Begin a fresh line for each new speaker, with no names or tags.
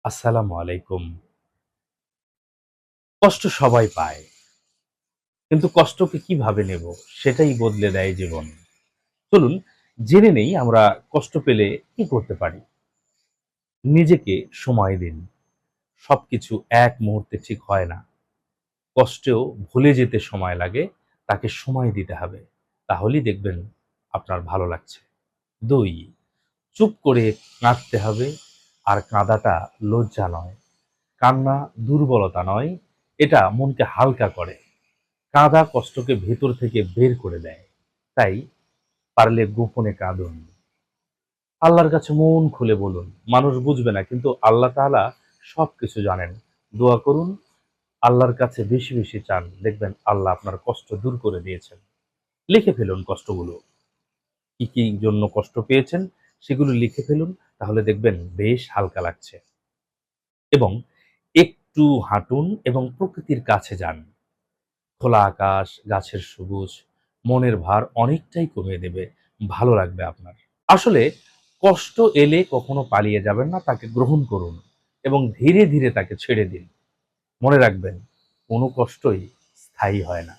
আসসালামু আলাইকুম। কষ্ট সবাই পায়। কিন্তু কষ্টকে কিভাবে নেব সেটাই বদলে দেয় জীবন। চলুন জেনে নেই আমরা কষ্ট পেলে কি করতে পারি। নিজেকে সময় দিন। সবকিছু এক মুহূর্তে ঠিক হয় না। কষ্টেও ভুলে যেতে সময় লাগে, তাকে সময় দিতে হবে। তাহলেই দেখবেন আপনার ভালো লাগছে। ২. চুপ করে কাঁদতে হবে। আর কাঁদাটা লজ্জা নয়। কান্না দুর্বলতা নয়, এটা মনকে হালকা করে। কাঁদা কষ্টকে ভেতর থেকে বের করে দেয়। তাই পারলে গোপনে কাঁদুন। আল্লাহর কাছে মন খুলে বলুন। মানুষ বুঝবে না, কিন্তু আল্লাহ তাআলা সবকিছু জানেন। দোয়া করুন, আল্লাহর কাছে বেশি বেশি চান। দেখবেন আল্লাহ আপনার কষ্ট দূর করে দিয়েছেন। লিখে ফেলুন কষ্টগুলো। কি কি জন্য কষ্ট পেয়েছেন সেগুলো লিখে ফেলুন। তাহলে দেখবেন বেশ হালকা লাগছে। এবং একটু হাঁটুন এবং প্রকৃতির কাছে যান। খোলা আকাশ, গাছের সবুজ মনের ভার অনেকটাই কমিয়ে দেবে। ভালো লাগবে আপনার। আসলে কষ্ট এলে কখনো পালিয়ে যাবেন না, তাকে গ্রহণ করুন এবং ধীরে ধীরে তাকে ছেড়ে দিন। মনে রাখবেন, কোনো কষ্টই স্থায়ী হয় না।